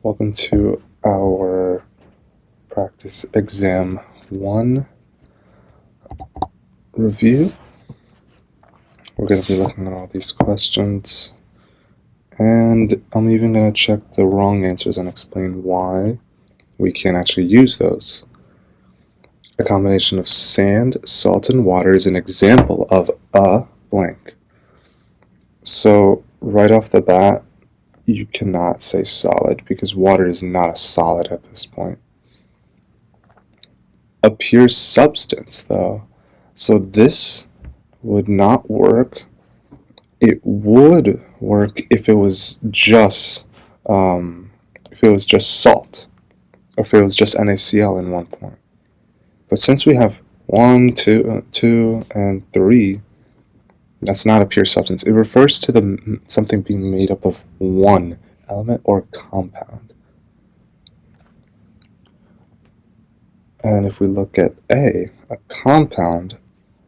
Welcome to our practice exam 1 review. We're going to be looking at all these questions, and I'm even going to check the wrong answers and explain why we can't actually use those. A combination of sand, salt, and water is an example of a blank. So right off the bat, you cannot say solid because water is not a solid at this point. A pure substance, though. So this would not work. It would work if it was just salt, or if it was just NaCl in one point. But since we have 1, 2, and 3, that's not a pure substance. It refers to something being made up of one element or compound. And if we look at A, a compound,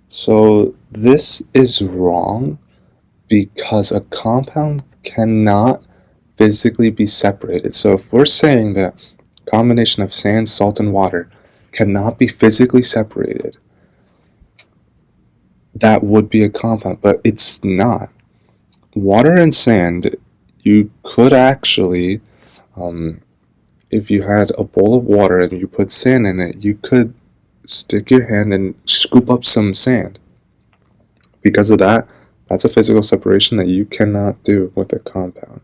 so this is wrong because a compound cannot physically be separated. So if we're saying that a combination of sand, salt, and water cannot be physically separated, that would be a compound, but it's not. Water and sand, you could actually, if you had a bowl of water and you put sand in it, you could stick your hand and scoop up some sand. Because of that, that's a physical separation that you cannot do with a compound.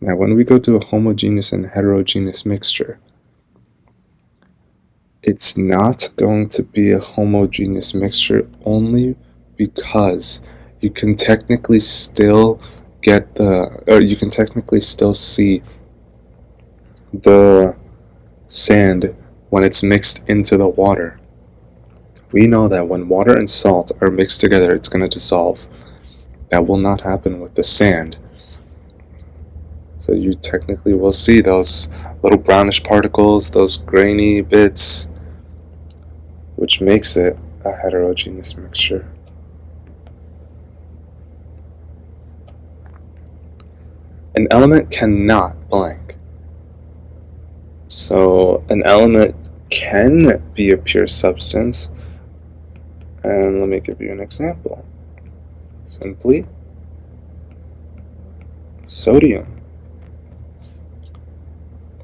Now, when we go to a homogeneous and heterogeneous mixture, it's not going to be a homogeneous mixture only because you can technically still you can technically still see the sand when it's mixed into the water. We know that when water and salt are mixed together, it's going to dissolve. That will not happen with the sand. So you technically will see those little brownish particles, those grainy bits, which makes it a heterogeneous mixture. An element cannot blank. So an element can be a pure substance, and let me give you an example. Simply sodium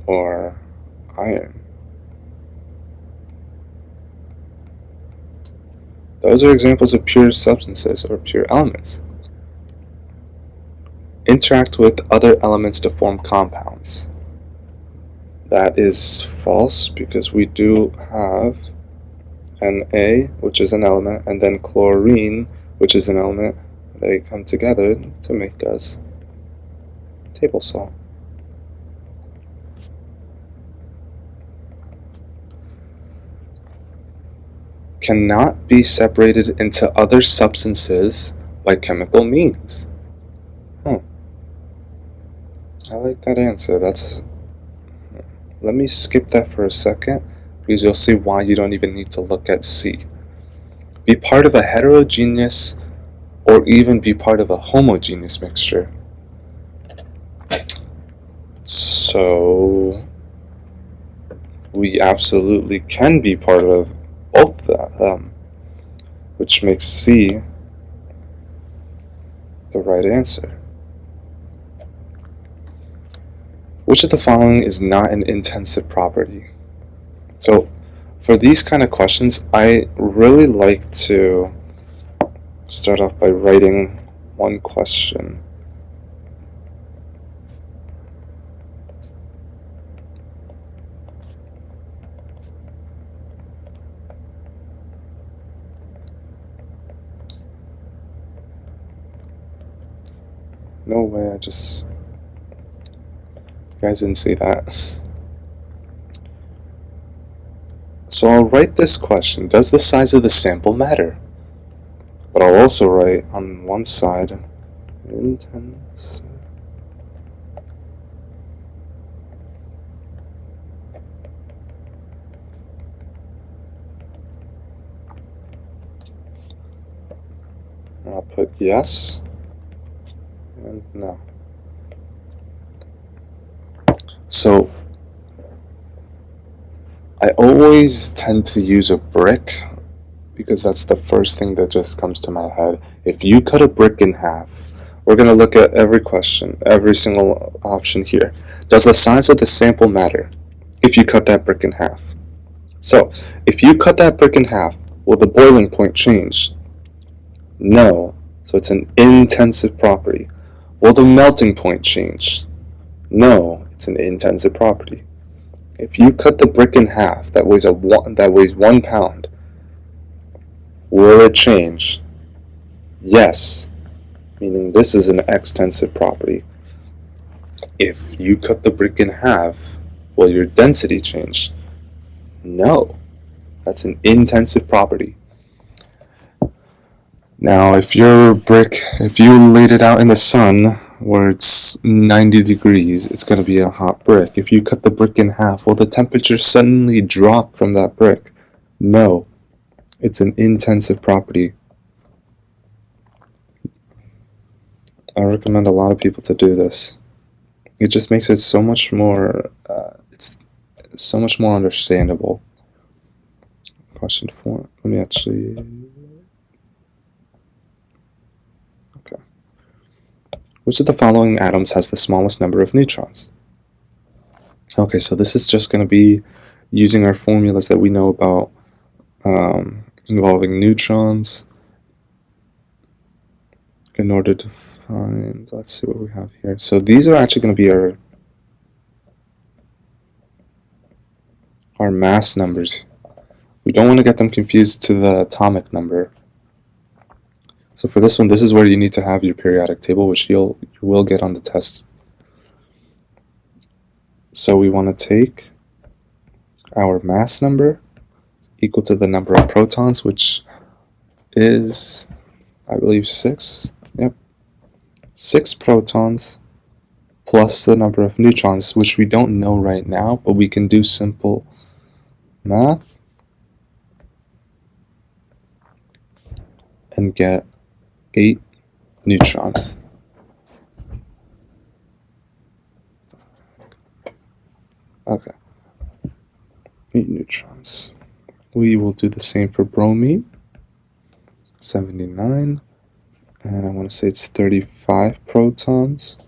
or iron. Those are examples of pure substances or pure elements. Interact with other elements to form compounds. That is false because we do have Na, which is an element, and then chlorine, which is an element. They come together to make us table salt. Cannot be separated into other substances by chemical means. I like that answer. Let me skip that for a second, because you'll see why you don't even need to look at C. Be part of a heterogeneous or even be part of a homogeneous mixture. So we absolutely can be part of both of them, which makes C the right answer. Which of the following is not an intensive property? So for these kind of questions, I really like to start off by writing one question. No way, you guys didn't see that. So I'll write this question: does the size of the sample matter? But I'll also write on one side, intense. I'll put yes and no. I always tend to use a brick because that's the first thing that just comes to my head. If you cut a brick in half, we're going to look at every question, every single option here. Does the size of the sample matter if you cut that brick in half? So, if you cut that brick in half, will the boiling point change? No. So it's an intensive property. Will the melting point change? No. It's an intensive property. If you cut the brick in half that weighs 1 pound, will it change? Yes, meaning this is an extensive property. If you cut the brick in half, will your density change? No, that's an intensive property. Now, if you laid it out in the sun where it's 90 degrees, it's going to be a hot brick. If you cut the brick in half, will the temperature suddenly drop from that brick? No, it's an intensive property. I recommend a lot of people to do this. It just makes it so much more, it's so much more understandable. Question 4. Let me actually. Okay. Which of the following atoms has the smallest number of neutrons? Okay, so this is just going to be using our formulas that we know about involving neutrons in order to find, let's see what we have here. So these are actually going to be our mass numbers. We don't want to get them confused to the atomic number. So for this one, this is where you need to have your periodic table, which you will get on the test. So we want to take our mass number equal to the number of protons, which is, I believe, 6. Yep. 6 protons plus the number of neutrons, which we don't know right now, but we can do simple math and get 8 neutrons. Okay. 8 neutrons. We will do the same for bromine. 79. And I want to say it's 35 protons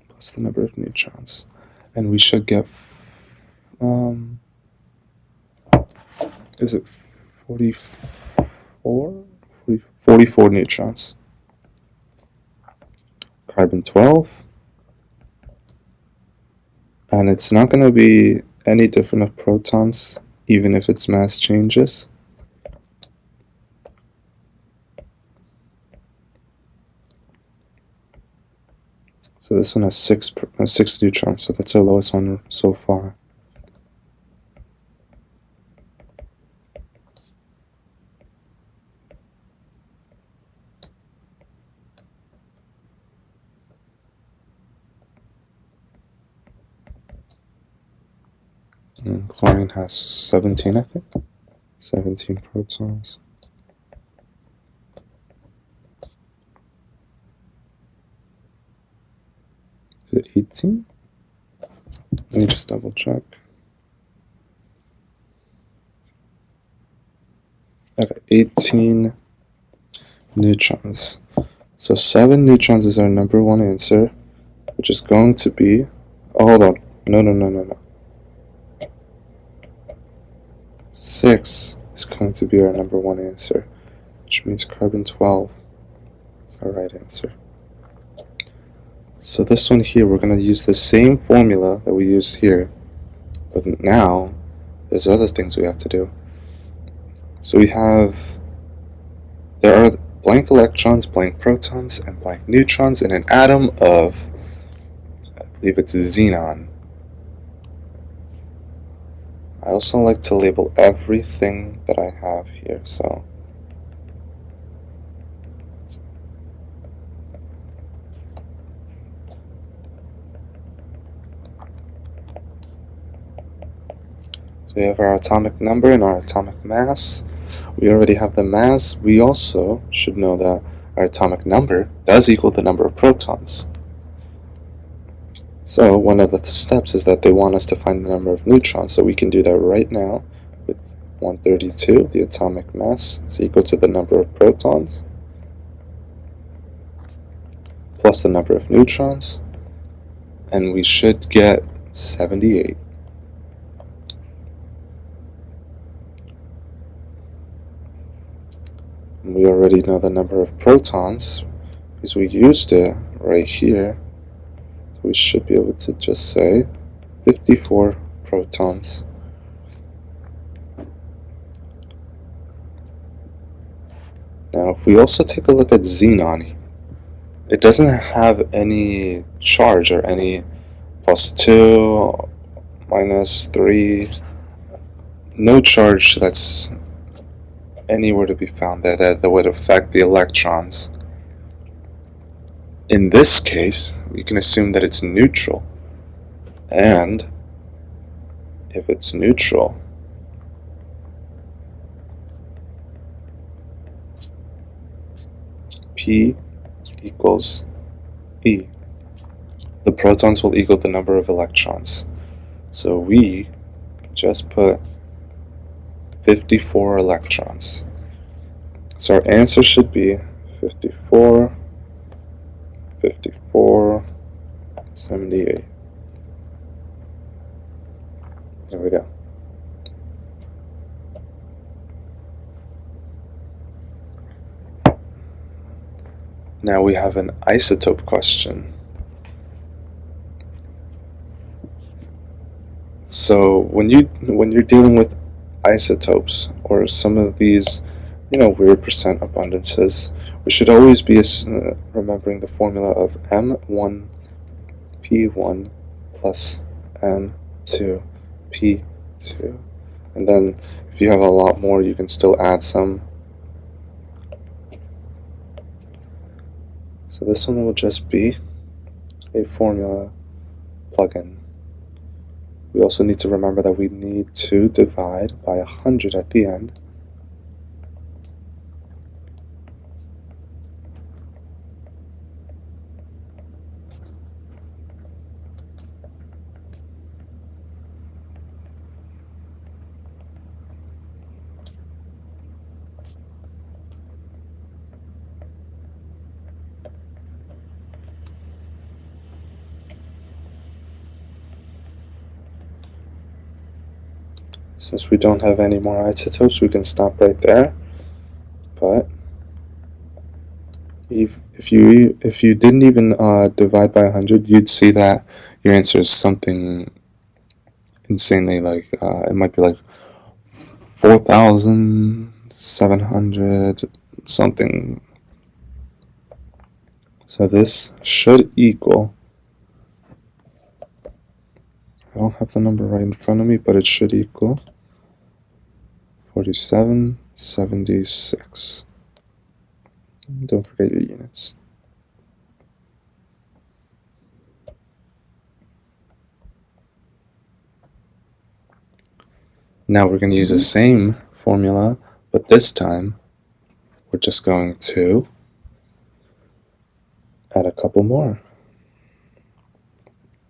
plus the number of neutrons. And we should get, is it 44? 44 neutrons. Carbon 12. And it's not going to be any different of protons, even if its mass changes. So this one has 6 neutrons, so that's our lowest one so far. And chlorine has 17, I think. 17 protons. Is it 18? Let me just double check. Okay, 18 neutrons. So 7 neutrons is our number 1 answer, which is going to be, oh, hold on, no. 6 is going to be our number 1 answer, which means carbon 12 is our right answer. So this one here, we're going to use the same formula that we used here, but now there's other things we have to do. So there are blank electrons, blank protons, and blank neutrons in an atom of, I believe it's xenon. I also like to label everything that I have here, so we have our atomic number and our atomic mass. We already have the mass. We also should know that our atomic number does equal the number of protons. So one of the steps is that they want us to find the number of neutrons, so we can do that right now with 132. The atomic mass is equal to the number of protons plus the number of neutrons, and we should get 78. And we already know the number of protons because we used it right here, so we should be able to just say 54 protons. Now if we also take a look at xenon, it doesn't have any charge or any +2, -3, no charge that's anywhere to be found there that would affect the electrons. In this case, we can assume that it's neutral, and if it's neutral, P equals E. The protons will equal the number of electrons. So we just put 54 electrons. So our answer should be 54, 54, 78. There we go. Now we have an isotope question. So when you're dealing with isotopes or some of these, weird percent abundances, we should always be remembering the formula of M1P1 plus M2P2, and then if you have a lot more, you can still add some. So this one will just be a formula plug-in. We also need to remember that we need to divide by 100 at the end. Since we don't have any more isotopes, we can stop right there. But if you didn't even divide by 100, you'd see that your answer is something insanely like it might be like 4,700 something. So this should equal, I don't have the number right in front of me, but it should equal 4776. Don't forget your units. Now we're going to use the same formula, but this time we're just going to add a couple more.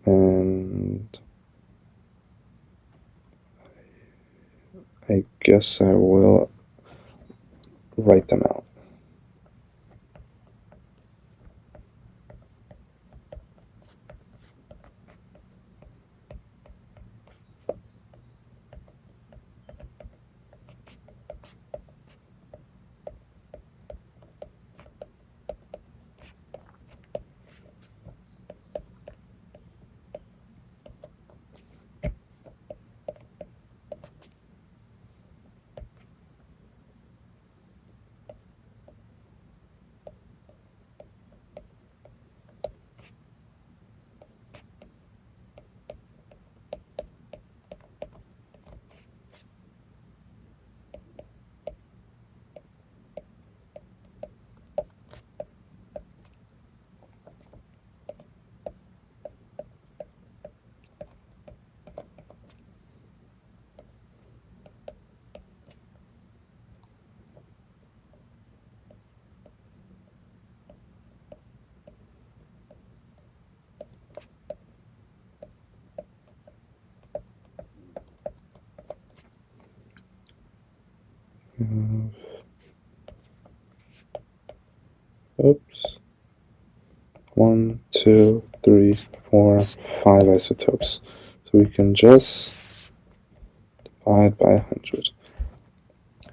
And I guess I will write them out. Oops. 1, 2, 3, 4, 5 isotopes. So we can just divide by 100.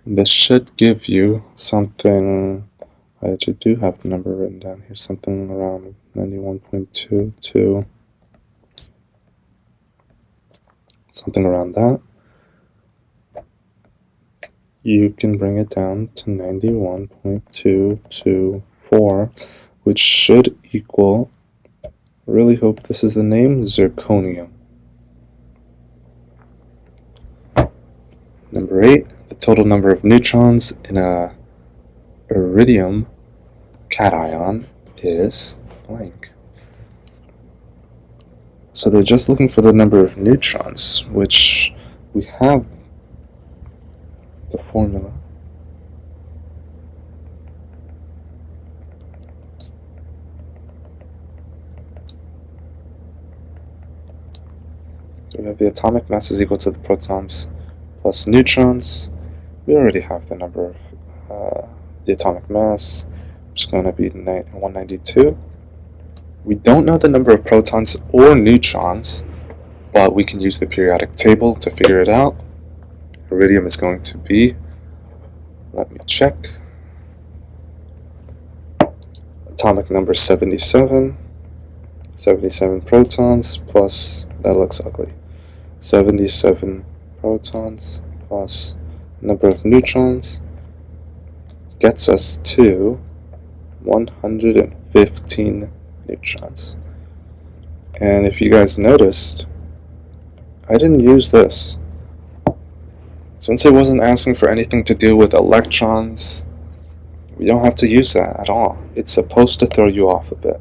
And this should give you something. I actually do have the number written down here, something around 91.22, something around that. You can bring it down to 91.224, which should equal, I really hope this is the name, zirconium. Number 8, the total number of neutrons in a iridium cation is blank. So they're just looking for the number of neutrons, which we have the formula. So we have the atomic mass is equal to the protons plus neutrons. We already have the number of the atomic mass, which is going to be 192. We don't know the number of protons or neutrons, but we can use the periodic table to figure it out. Iridium is going to be, let me check, atomic number 77, 77 protons plus, that looks ugly, 77 protons plus number of neutrons gets us to 115 neutrons. And if you guys noticed, I didn't use this. Since it wasn't asking for anything to do with electrons, we don't have to use that at all. It's supposed to throw you off a bit.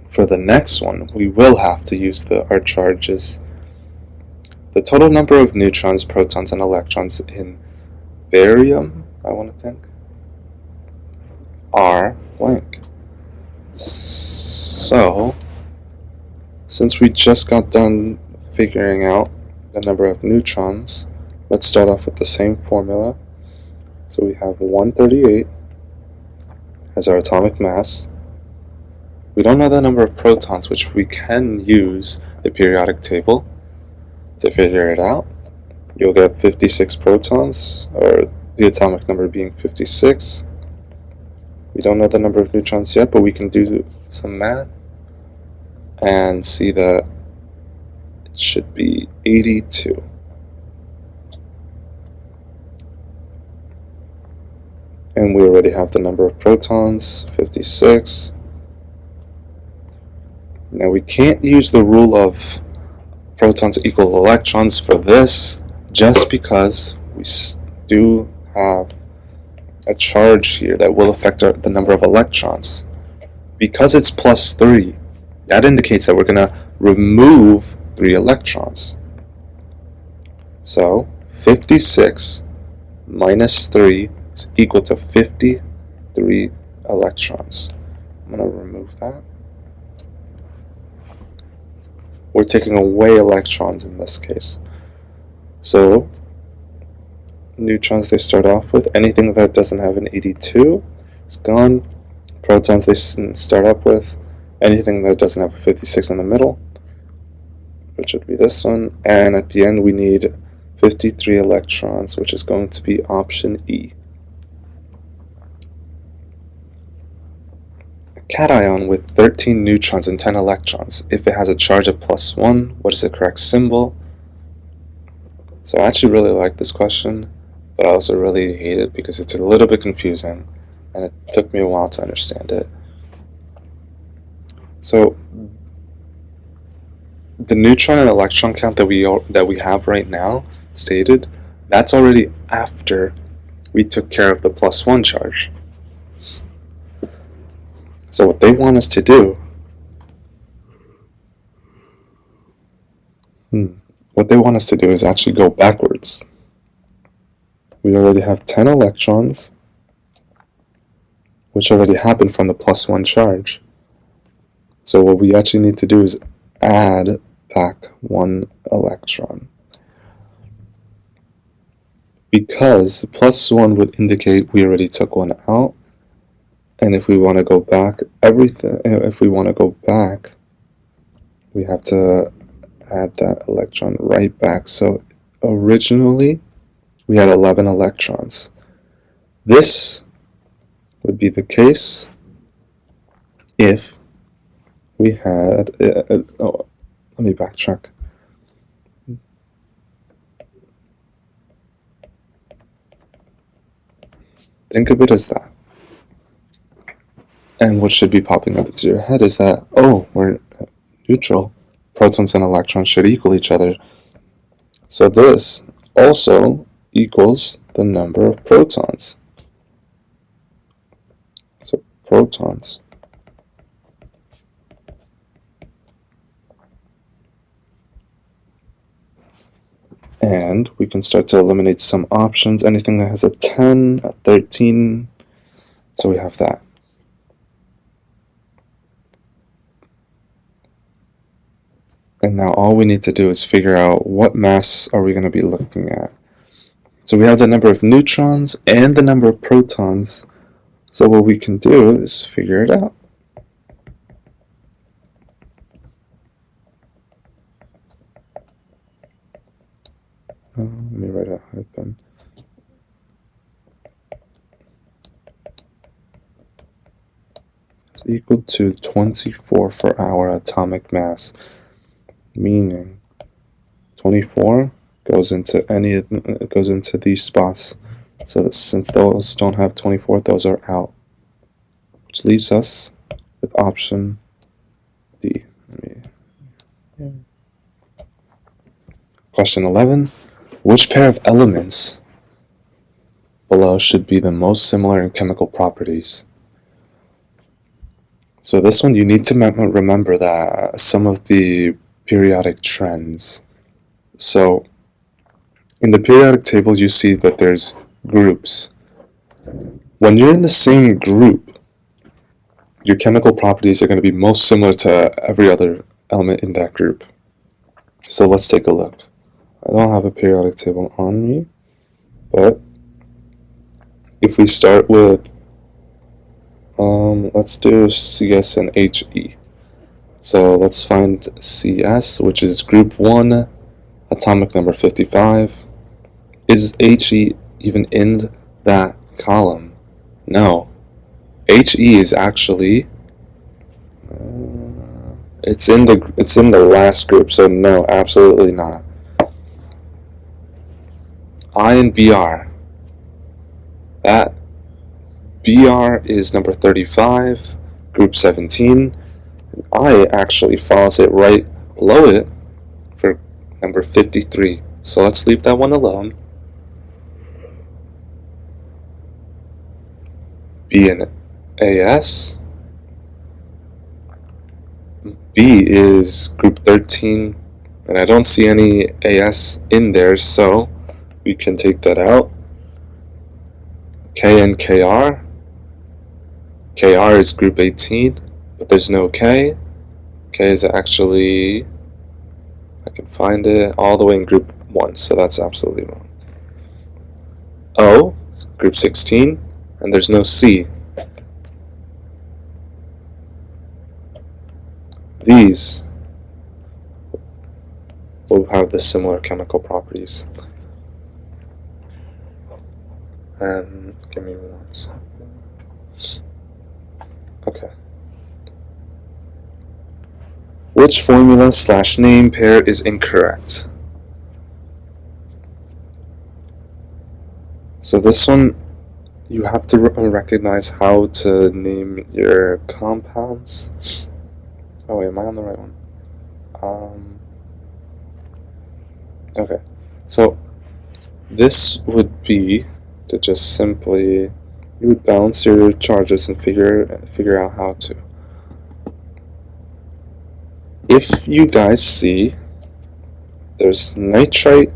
For the next one, we will have to use our charges. The total number of neutrons, protons, and electrons in barium, I want to think, are blank. So, since we just got done figuring out the number of neutrons, let's start off with the same formula. So we have 138 as our atomic mass. We don't know the number of protons, which we can use the periodic table to figure it out. You'll get 56 protons, or the atomic number being 56. We don't know the number of neutrons yet, but we can do some math and see that it should be 82. And we already have the number of protons, 56. Now we can't use the rule of protons equal electrons for this, just because we do have a charge here that will affect the number of electrons. Because it's plus 3, that indicates that we're going to remove 3 electrons. So 56 minus 3 is equal to 53 electrons. I'm going to remove that. We're taking away electrons in this case. So neutrons they start off with, anything that doesn't have an 82 is gone. Protons they start up with, anything that doesn't have a 56 in the middle, which would be this one, and at the end we need 53 electrons, which is going to be option E. A cation with 13 neutrons and 10 electrons, if it has a charge of +1, what is the correct symbol? So I actually really like this question, but I also really hate it because it's a little bit confusing and it took me a while to understand it. So the neutron and electron count that we have right now stated, that's already after we took care of the +1 charge. So what they want us to do, is actually go backwards. We already have 10 electrons, which already happened from the +1 charge. So what we actually need to do is add back 1 electron. Because +1 would indicate we already took 1 out, And if we want to go back, we have to add that electron right back. So originally, we had 11 electrons. This would be the case if we had, let me backtrack. Think of it as that. And what should be popping up into your head is that, oh, we're neutral. Protons and electrons should equal each other. So this also equals the number of protons. So protons. And we can start to eliminate some options. Anything that has a 10, a 13. So we have that. And now all we need to do is figure out what mass are we going to be looking at. So we have the number of neutrons and the number of protons. So what we can do is figure it out. Let me write a hyphen. It's equal to 24 for our atomic mass, meaning 24 goes into these spots. So since those don't have 24, those are out, which leaves us with option D. Question 11. Which pair of elements below should be the most similar in chemical properties? So this one, you need to remember that some of the periodic trends. So in the periodic table, you see that there's groups. When you're in the same group, your chemical properties are going to be most similar to every other element in that group. So let's take a look. I don't have a periodic table on me, but if we start with, let's do CS and HE. So let's find CS, which is group 1, atomic number 55. Is HE even in that column? No. HE is actually, it's in the last group, so no, absolutely not. I and BR. That BR is number 35, group 17. And I actually follows it right below it for number 53. So let's leave that one alone. B and AS. B is group 13, and I don't see any AS in there, so we can take that out. K and KR. KR is group 18, but there's no K. K is actually, I can find it, all the way in group 1, so that's absolutely wrong. O, group 16, and there's no C. These will have the similar chemical properties. And give me 1 second. Okay. Which formula/name pair is incorrect? So this one, you have to recognize how to name your compounds. Oh wait, am I on the right one? Okay, so this would be to just simply, you would balance your charges and figure out how to. If you guys see, there's nitrite,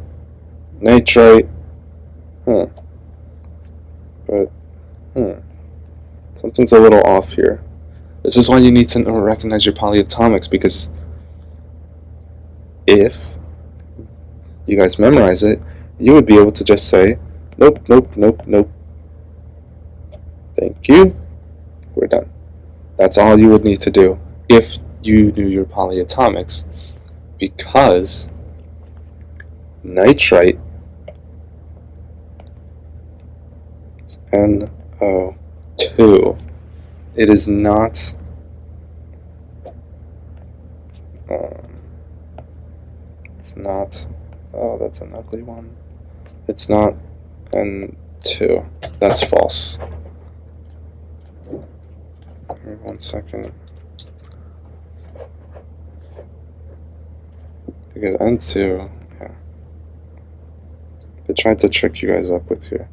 something's a little off here. This is why you need to recognize your polyatomics, because if you guys memorize it, you would be able to just say, nope, nope, nope, nope. Thank you. That's all you would need to do if you knew your polyatomics, because nitrite is NO2. It is not it's not, oh, that's an ugly one. It's not N2. That's false. Give me 1 second. Because N2, yeah. They tried to trick you guys up with here.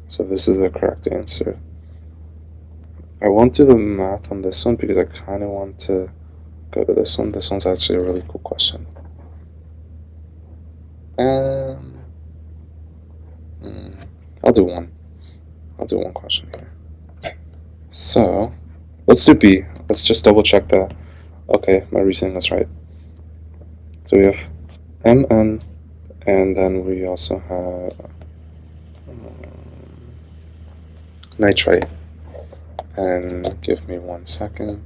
So this is the correct answer. I won't do the math on this one because I kind of want to go to this one. This one's actually a really cool question. I'll do one. I'll do one question here. So, let's do B. Let's just double check that. Okay, my reasoning was right. So we have Mn, and then we also have nitrite. And give me 1 second.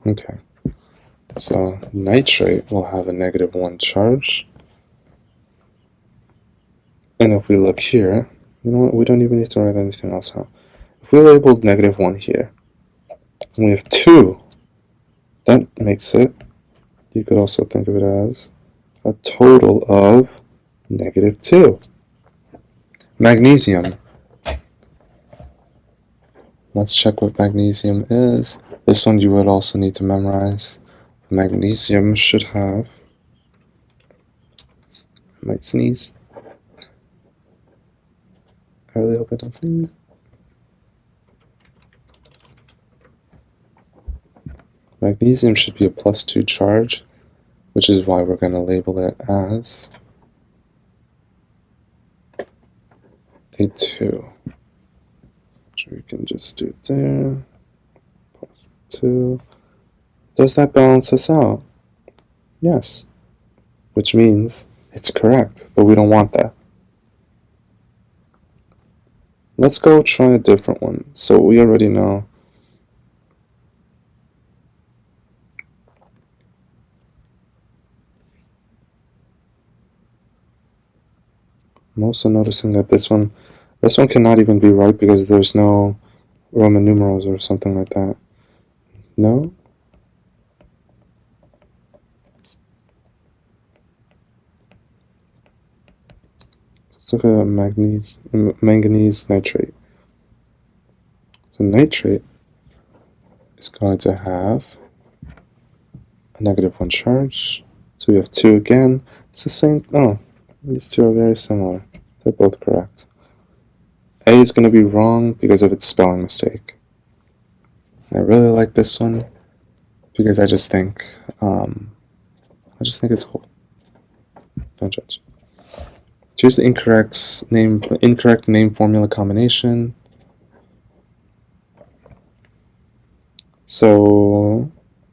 Okay, so nitrate will have a -1 charge. And if we look here, you know what, we don't even need to write anything else out. If we labeled -1 here, and we have 2, that makes it, you could also think of it as a total of -2. Magnesium. Let's check what magnesium is. This one you would also need to memorize. Magnesium should have, I might sneeze. I really hope I don't sneeze. Magnesium should be a +2 charge, which is why we're going to label it as a 2. So we can just do it there. +2. Does that balance us out? Yes. Which means it's correct, but we don't want that. Let's go try a different one. So we already know I'm also noticing that this one cannot even be right because there's no Roman numerals or something like that. No? Let's look at manganese nitrate. So nitrate is going to have a -1 charge. So we have 2 again. It's the same. Oh, these two are very similar. They're both correct. A is going to be wrong because of its spelling mistake. I really like this one because I just think it's cool. Don't judge. Choose the incorrect name formula combination. So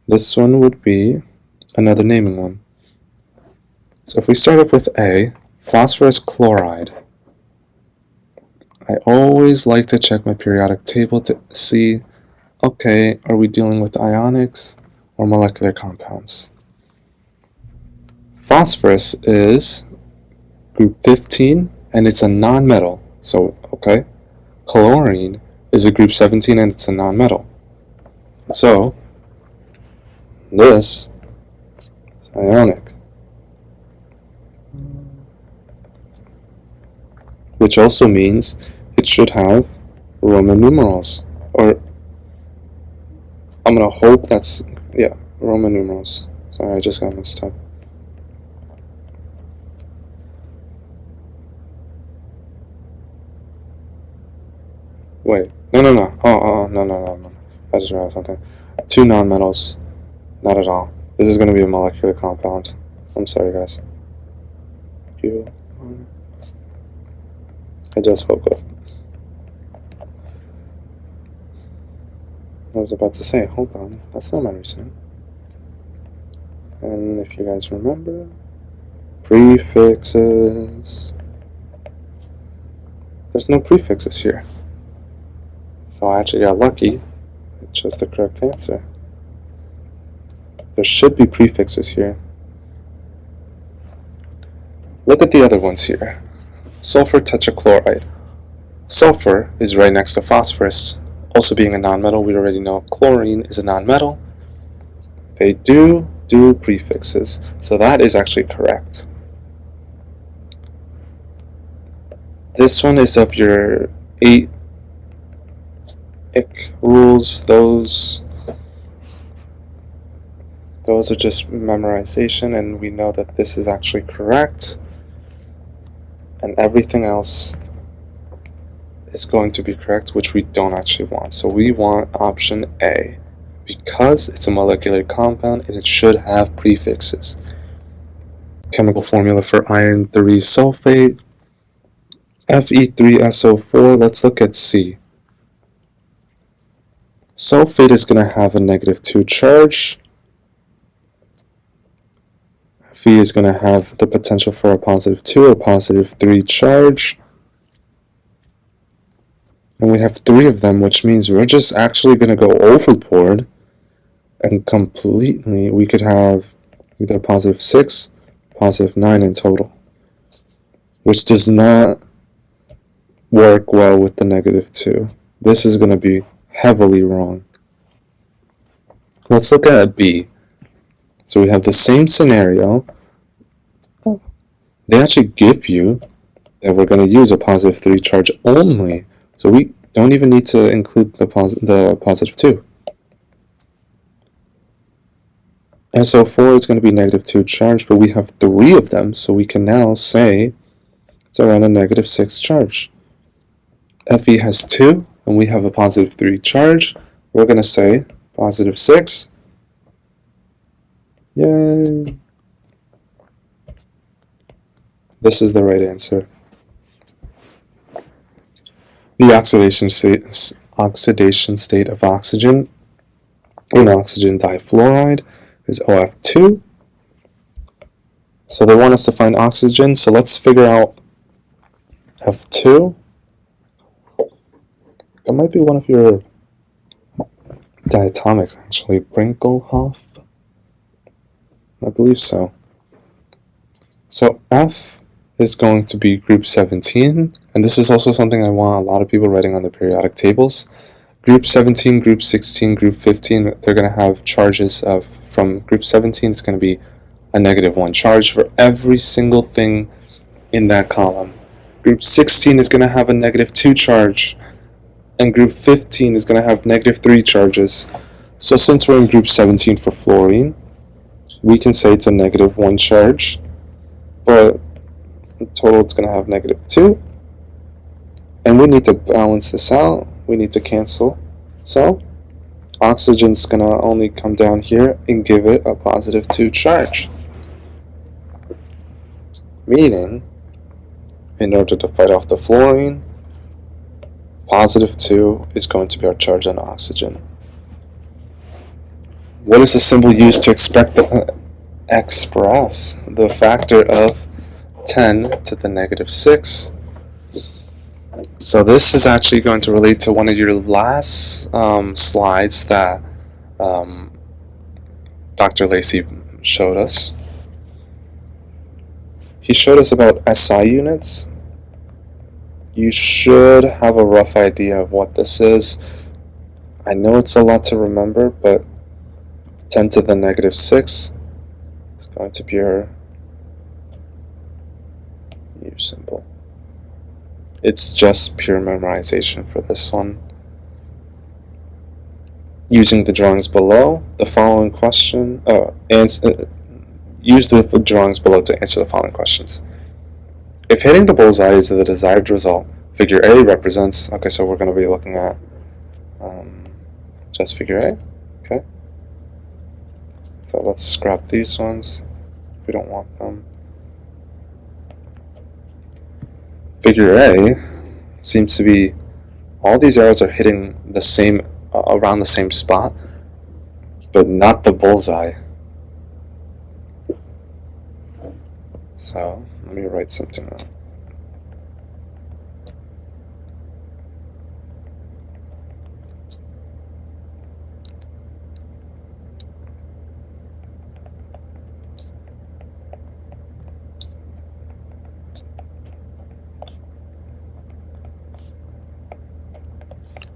this one would be another naming one. So if we start up with A, phosphorus chloride. I always like to check my periodic table to see, okay, are we dealing with ionics or molecular compounds? Phosphorus is group 15 and it's a nonmetal. So, okay, chlorine is a group 17 and it's a nonmetal. So, this is ionic, which also means it should have Roman numerals. Or, I'm going to hope that's, yeah, Roman numerals. Sorry, I just got messed up. Wait, no. Oh, no. I just realized something. 2 nonmetals. Not at all. This is going to be a molecular compound. I'm sorry, guys. I just woke up. I was about to say, hold on, that's not my reason. And if you guys remember, prefixes. There's no prefixes here. So I actually got lucky. I chose the correct answer. There should be prefixes here. Look at the other ones here. Sulfur tetrachloride. Sulfur is right next to phosphorus. Also being a nonmetal, we already know chlorine is a nonmetal. They do prefixes, so that is actually correct. This one is of your 8 ick rules. Those are just memorization, and we know that this is actually correct, and everything else is going to be correct, which we don't actually want. So we want option A, because it's a molecular compound and it should have prefixes. Chemical formula for iron 3 sulfate, Fe3SO4. Let's look at C. Sulfate is going to have a -2 charge. Fe is going to have the potential for a +2 or +3 charge. And we have 3 of them, which means we're just actually going to go overboard and completely, we could have either +6, +9 in total, which does not work well with the -2. This is going to be heavily wrong. Let's look at B. So we have the same scenario. They actually give you that we're going to use a +3 charge only. So we don't even need to include the +2. SO4 is going to be -2 charge, but we have 3 of them, so we can now say it's around a -6 charge. Fe has 2, and we have a +3 charge. We're going to say +6. Yay! This is the right answer. The oxidation state of oxygen in oxygen difluoride is OF2. So they want us to find oxygen, so let's figure out F2. That might be one of your diatomics, actually. Brinkelhoff? I believe so. So F is going to be group 17, and this is also something I want a lot of people writing on their periodic tables. Group 17, group 16, group 15, they're going to have charges of, from group 17, it's going to be a -1 charge for every single thing in that column. Group 16 is going to have a -2 charge, and group 15 is going to have -3 charges. So since we're in group 17 for fluorine, we can say it's a -1 charge, but in total it's going to have -2. And we need to balance this out. We need to cancel. So oxygen's going to only come down here and give it a +2 charge. Meaning, in order to fight off the fluorine, +2 is going to be our charge on oxygen. What is the symbol used to express the factor of 10 to the -6? So this is actually going to relate to one of your last slides that Dr. Lacey showed us. He showed us about SI units. You should have a rough idea of what this is. I know it's a lot to remember, but 10 to the -6 is going to be your U symbol. It's just pure memorization for this one. Using the drawings below, the following question, use the drawings below to answer the following questions. If hitting the bullseye is the desired result, figure A represents, okay, so we're going to be looking at Just figure A. Okay. So let's scrap these ones if we don't want them. Figure A seems to be all these arrows are hitting the same around the same spot, but not the bullseye. So let me write something out.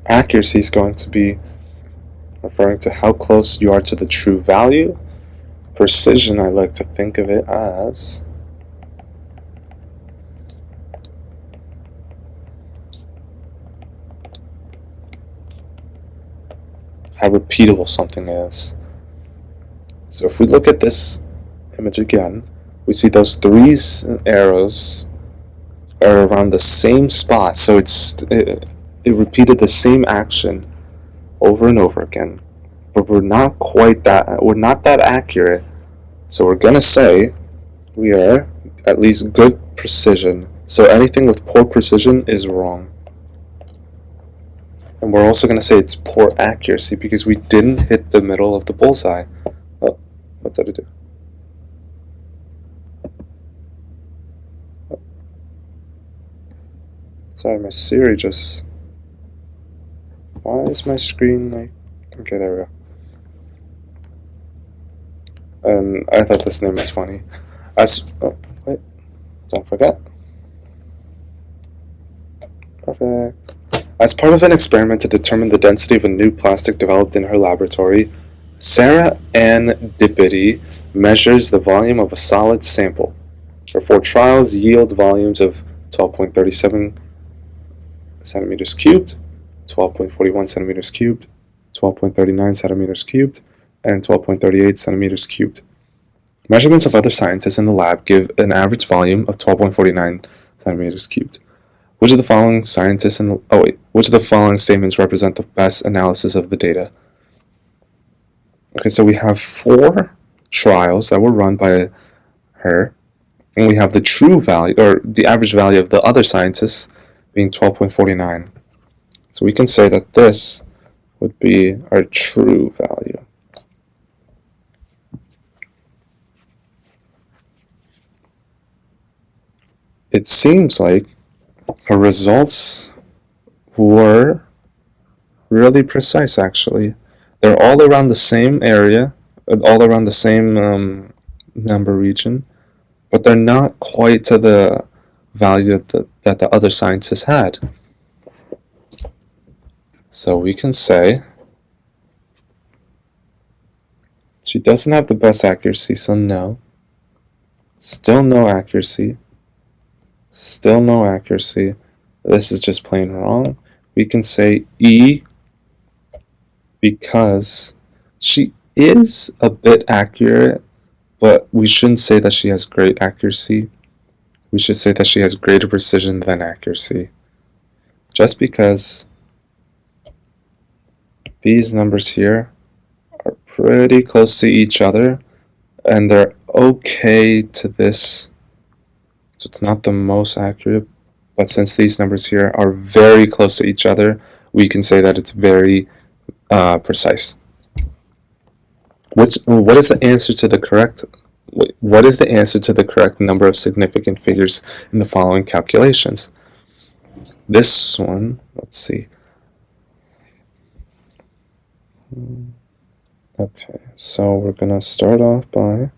Accuracy is going to be referring to how close you are to the true value. Precision, I like to think of it as how repeatable something is. So if we look at this image again, we see those three arrows are around the same spot, so it repeated the same action over and over again, but we're not that accurate. So we're gonna say we are at least good precision. So anything with poor precision is wrong. And we're also gonna say it's poor accuracy because we didn't hit the middle of the bullseye. Oh, what did it do? Oh. Sorry, my Siri just... Why is my screen like... Okay, there we go. And I thought this name was funny. Oh, wait. Don't forget. Perfect. As part of an experiment to determine the density of a new plastic developed in her laboratory, Sarah Ann Dippity measures the volume of a solid sample. Her 4 trials yield volumes of 12.37 centimeters cubed, 12.41 centimeters cubed, 12.39 centimeters cubed, and 12.38 centimeters cubed. Measurements of other scientists in the lab give an average volume of 12.49 centimeters cubed. Which of the following statements represent the best analysis of the data? Okay, so we have 4 trials that were run by her, and we have the true value, or the average value of the other scientists being 12.49. So we can say that this would be our true value. It seems like her results were really precise, actually. They're all around the same area, all around the same number region, but they're not quite to the value that the other scientists had. So we can say she doesn't have the best accuracy, so no. Still no accuracy. Still no accuracy. This is just plain wrong. We can say E because she is a bit accurate, but we shouldn't say that she has great accuracy. We should say that she has greater precision than accuracy. Just because these numbers here are pretty close to each other, and they're okay to this. So it's not the most accurate, but since these numbers here are very close to each other, we can say that it's very precise. What is the answer to the correct? What is the answer to the correct number of significant figures in the following calculations? This one, let's see. Okay, so we're gonna start off by,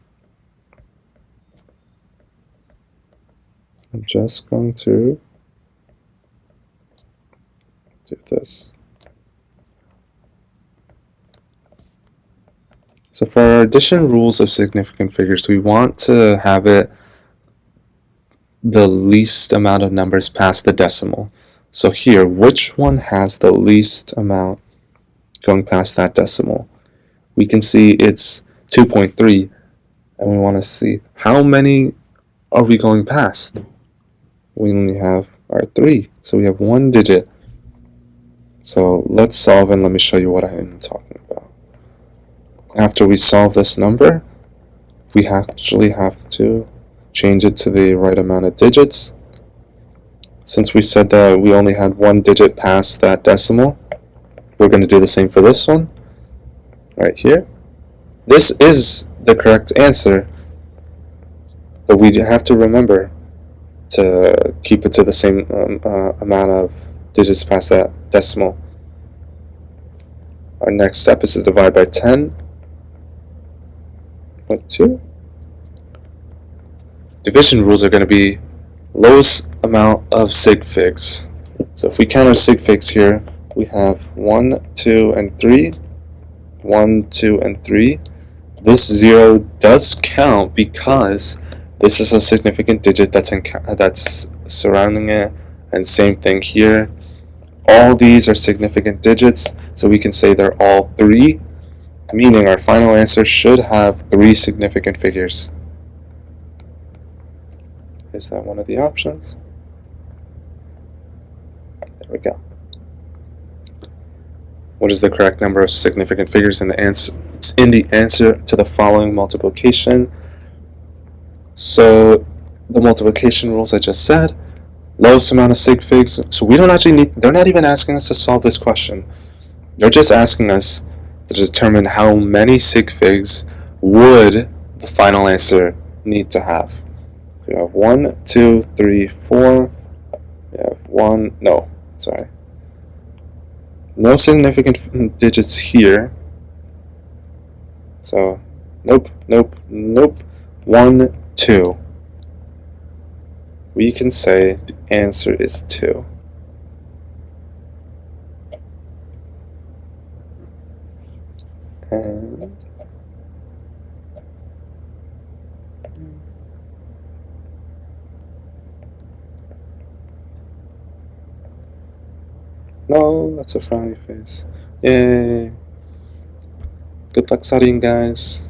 I'm just going to do this. So for our addition rules of significant figures, we want to have it the least amount of numbers past the decimal. So here, which one has the least amount going past that decimal? We can see it's 2.3, and we want to see how many are we going past. We only have our 3, so we have 1 digit. So let's solve and let me show you what I am talking about. After we solve this number, we actually have to change it to the right amount of digits. Since we said that we only had one digit past that decimal, we're going to do the same for this one, right here. This is the correct answer, but we have to remember to keep it to the same amount of digits past that decimal. Our next step is to divide by 10 with 2. Division rules are going to be lowest amount of sig figs. So if we count our sig figs here, we have 1, 2, and 3. 1, 2, and 3. This 0 does count because this is a significant digit that's surrounding it, and same thing here. All these are significant digits, so we can say they're all 3, meaning our final answer should have 3 significant figures. Is that one of the options? There we go. What is the correct number of significant figures in the answer to the following multiplication? So the multiplication rules I just said, lowest amount of sig figs. So we don't actually need, they're not even asking us to solve this question. They're just asking us to determine how many sig figs would the final answer need to have. We have 1, 2, 3, 4. We have no significant digits here. So, nope. 1, 2. We can say the answer is 2. And no, that's a frowny face. Yay. Good luck studying, guys.